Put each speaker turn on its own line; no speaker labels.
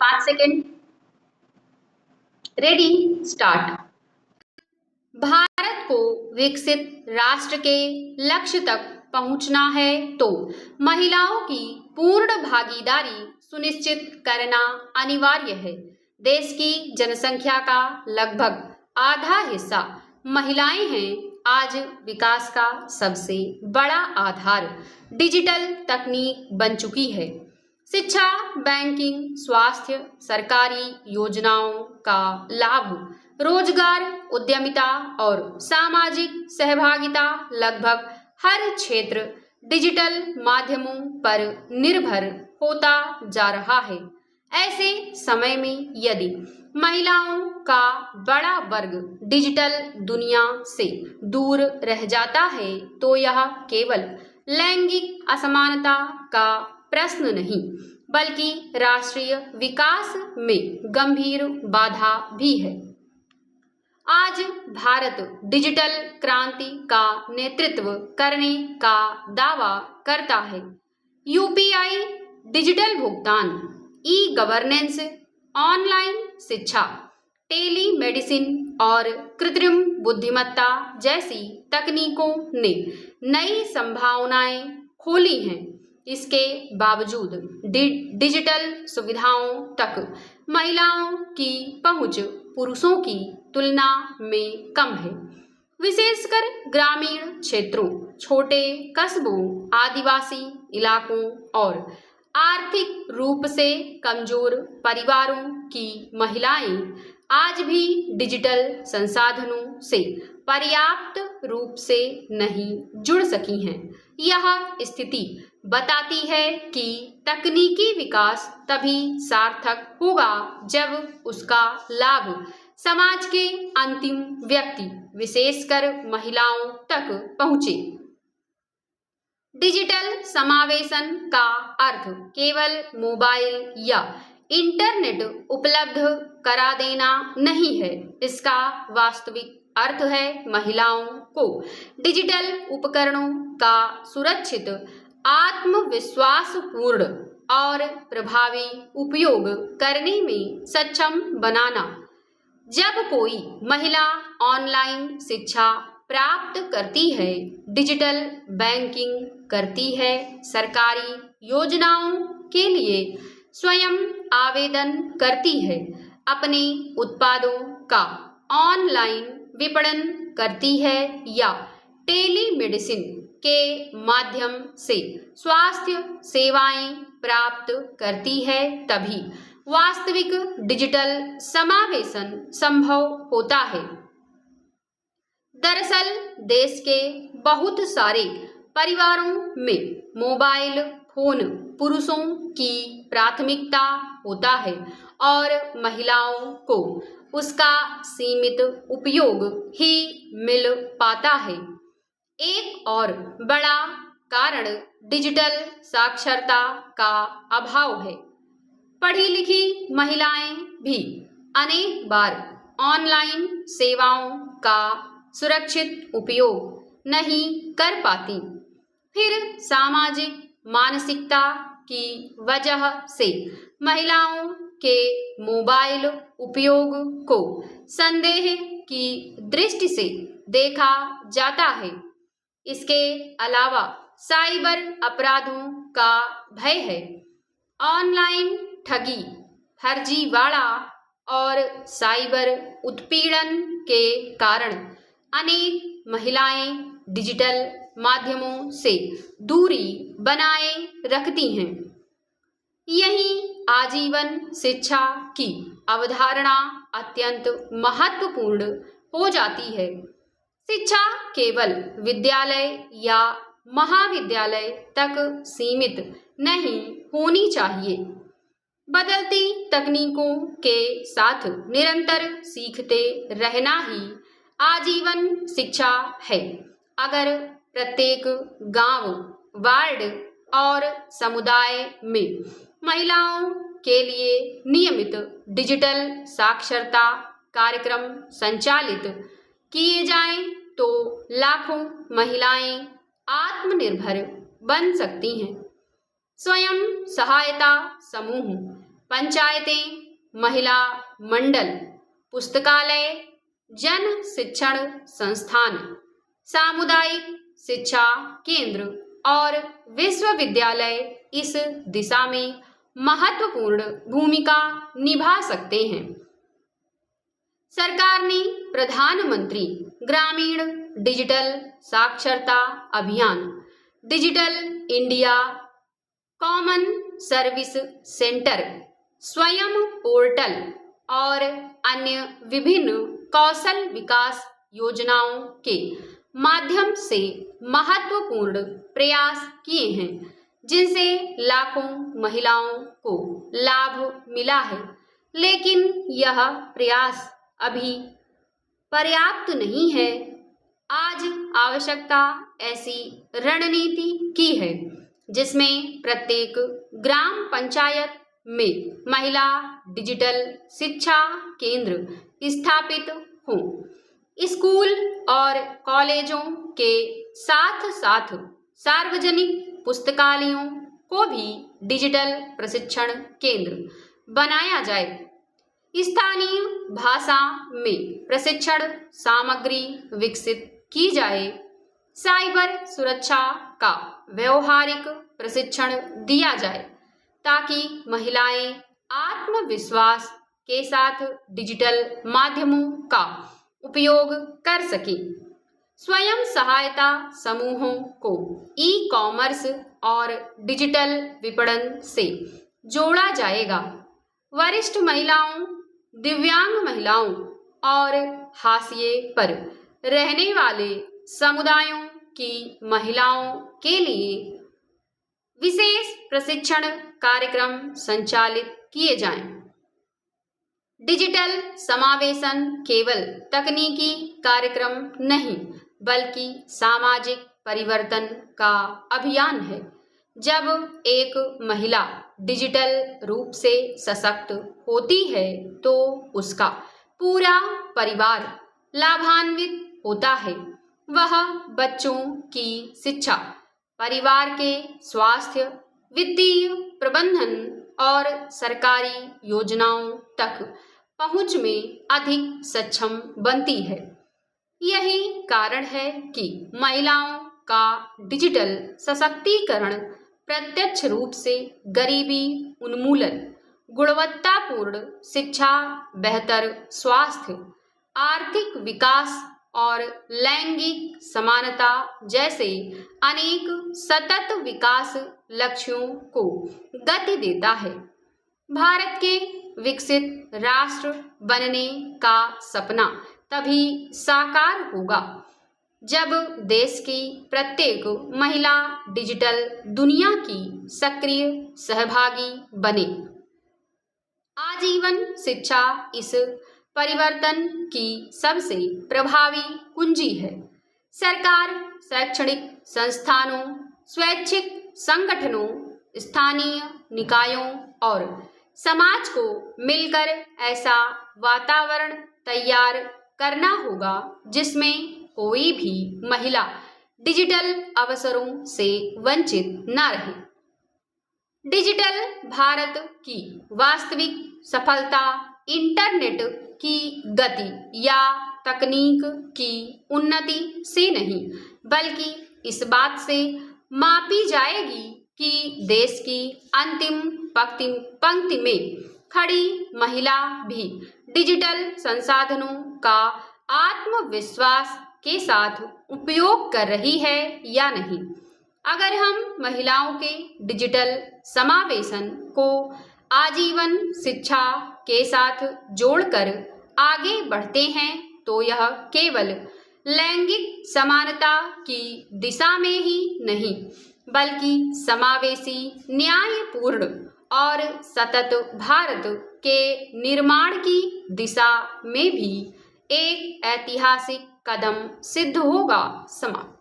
5 second. Ready, start. Bharat को विकसित राष्ट्र के लक्ष्य तक पहुंचना है तो महिलाओं की पूर्ण भागीदारी सुनिश्चित करना अनिवार्य है। देश की जनसंख्या का लगभग आधा हिस्सा महिलाएं हैं। आज विकास का सबसे बड़ा आधार डिजिटल तकनीक बन चुकी है। शिक्षा, बैंकिंग, स्वास्थ्य, सरकारी योजनाओं का लाभ, रोजगार, उद्यमिता और सामाजिक सहभागिता, लगभग हर क्षेत्र डिजिटल माध्यमों पर निर्भर होता जा रहा है। ऐसे समय में यदि महिलाओं का बड़ा वर्ग डिजिटल दुनिया से दूर रह जाता है तो यह केवल लैंगिक असमानता का प्रश्न नहीं बल्कि राष्ट्रीय विकास में गंभीर बाधा भी है। आज भारत डिजिटल क्रांति का नेतृत्व करने का दावा करता है। यूपीआई, डिजिटल भुगतान, ई गवर्नेंस, ऑनलाइन शिक्षा, टेली मेडिसिन और कृत्रिम बुद्धिमत्ता जैसी तकनीकों ने नई संभावनाएं खोली हैं। इसके बावजूद डिजिटल सुविधाओं तक महिलाओं की पहुंच पुरुषों की तुलना में कम है। विशेषकर ग्रामीण क्षेत्रों, छोटे कस्बों, आदिवासी इलाकों और आर्थिक रूप से कमजोर परिवारों की महिलाएं आज भी डिजिटल संसाधनों से पर्याप्त रूप से नहीं जुड़ सकी हैं। यह स्थिति बताती है कि तकनीकी विकास तभी सार्थक होगा जब उसका लाभ समाज के अंतिम व्यक्ति, विशेषकर महिलाओं तक पहुंचे। डिजिटल समावेशन का अर्थ केवल मोबाइल या इंटरनेट उपलब्ध करा देना नहीं है। इसका वास्तविक अर्थ है महिलाओं को डिजिटल उपकरणों का सुरक्षित, आत्मविश्वासपूर्ण और प्रभावी उपयोग करने में सक्षम बनाना। जब कोई महिला ऑनलाइन शिक्षा प्राप्त करती है, डिजिटल बैंकिंग करती है, सरकारी योजनाओं के लिए स्वयं आवेदन करती है, अपने उत्पादों का ऑनलाइन विपणन करती है या टेलीमेडिसिन के माध्यम से स्वास्थ्य सेवाएं प्राप्त करती है, तभी वास्तविक डिजिटल समावेशन संभव होता है। दरअसल देश के बहुत सारे परिवारों में मोबाइल फोन पुरुषों की प्राथमिकता होता है और महिलाओं को उसका सीमित उपयोग ही मिल पाता है। एक और बड़ा कारण डिजिटल साक्षरता का अभाव है। पढ़ी लिखी महिलाएं भी अनेक बार ऑनलाइन सेवाओं का सुरक्षित उपयोग नहीं कर पाती। फिर सामाजिक मानसिकता की वजह से महिलाओं के मोबाइल उपयोग को संदेह की दृष्टि से देखा जाता है। इसके अलावा साइबर अपराधों का भय है। ऑनलाइन ठगी, फर्जीवाड़ा और साइबर उत्पीड़न के कारण अनेक महिलाएं डिजिटल माध्यमों से दूरी बनाए रखती हैं। यही आजीवन शिक्षा की अवधारणा अत्यंत महत्वपूर्ण हो जाती है। शिक्षा केवल विद्यालय या महाविद्यालय तक सीमित नहीं होनी चाहिए। बदलती तकनीकों के साथ निरंतर सीखते रहना ही आजीवन शिक्षा है। अगर प्रत्येक गांव, वार्ड और समुदाय में महिलाओं के लिए नियमित डिजिटल साक्षरता कार्यक्रम संचालित किए जाएं तो लाखों महिलाएं आत्मनिर्भर बन सकती हैं। स्वयं सहायता समूह, पंचायतें, महिला मंडल, पुस्तकालय, जन शिक्षण संस्थान, सामुदायिक शिक्षा केंद्र और विश्वविद्यालय इस दिशा में महत्वपूर्ण भूमिका निभा सकते हैं। सरकार ने प्रधानमंत्री ग्रामीण डिजिटल साक्षरता अभियान, digital India, common service centre, स्वयं पोर्टल और अन्य विभिन्न कौशल विकास योजनाओं के माध्यम से महत्वपूर्ण प्रयास किए हैं, जिनसे लाखों महिलाओं को लाभ मिला है। लेकिन यह प्रयास अभी पर्याप्त नहीं है। आज आवश्यकता ऐसी रणनीति की है जिसमें प्रत्येक ग्राम पंचायत में महिला डिजिटल शिक्षा केंद्र स्थापित हों। स्कूल और कॉलेजों के साथ साथ सार्वजनिक पुस्तकालयों को भी डिजिटल प्रशिक्षण केंद्र बनाया जाए। स्थानीय भाषा में प्रशिक्षण सामग्री विकसित की जाए। साइबर सुरक्षा का व्यवहारिक प्रशिक्षण दिया जाए ताकि महिलाएं आत्मविश्वास के साथ डिजिटल माध्यमों का उपयोग कर सकें। स्वयं सहायता समूहों को ई-कॉमर्स और डिजिटल विपणन से जोड़ा जाएगा। वरिष्ठ महिलाओं, दिव्यांग महिलाओं और हाशिए पर रहने वाले समुदायों की महिलाओं के लिए विशेष प्रशिक्षण कार्यक्रम संचालित किए जाएं। डिजिटल समावेशन केवल तकनीकी कार्यक्रम नहीं, बल्कि सामाजिक परिवर्तन का अभियान है। जब एक महिला डिजिटल रूप से सशक्त होती है तो उसका पूरा परिवार लाभान्वित होता है। वह बच्चों की शिक्षा, परिवार के स्वास्थ्य, वित्तीय प्रबंधन और सरकारी योजनाओं तक पहुंच में अधिक सक्षम बनती है। यही कारण है कि महिलाओं का डिजिटल सशक्तिकरण प्रत्यक्ष रूप से गरीबी उन्मूलन, गुणवत्तापूर्ण शिक्षा, बेहतर स्वास्थ्य, आर्थिक विकास और लैंगिक समानता जैसे अनेक सतत विकास लक्ष्यों को गति देता है। भारत के विकसित राष्ट्र बनने का सपना तभी साकार होगा जब देश की प्रत्येक महिला डिजिटल दुनिया की सक्रिय सहभागी बने। आजीवन शिक्षा इस परिवर्तन की सबसे प्रभावी कुंजी है। सरकार, शैक्षणिक संस्थानों, स्वैच्छिक संगठनों, स्थानीय निकायों और समाज को मिलकर ऐसा वातावरण तैयार करना होगा जिसमें कोई भी महिला डिजिटल अवसरों से वंचित न रहे। डिजिटल भारत की वास्तविक सफलता इंटरनेट की गति या तकनीक की उन्नति से नहीं, बल्कि इस बात से मापी जाएगी कि देश की अंतिम पंक्ति में खड़ी महिला भी डिजिटल संसाधनों का आत्मविश्वास के साथ उपयोग कर रही है या नहीं। अगर हम महिलाओं के डिजिटल समावेशन को आजीवन शिक्षा के साथ जोड़कर आगे बढ़ते हैं तो यह केवल लैंगिक समानता की दिशा में ही नहीं, बल्कि समावेशी, न्यायपूर्ण और सतत भारत के निर्माण की दिशा में भी एक ऐतिहासिक कदम सिद्ध होगा। समाप्त।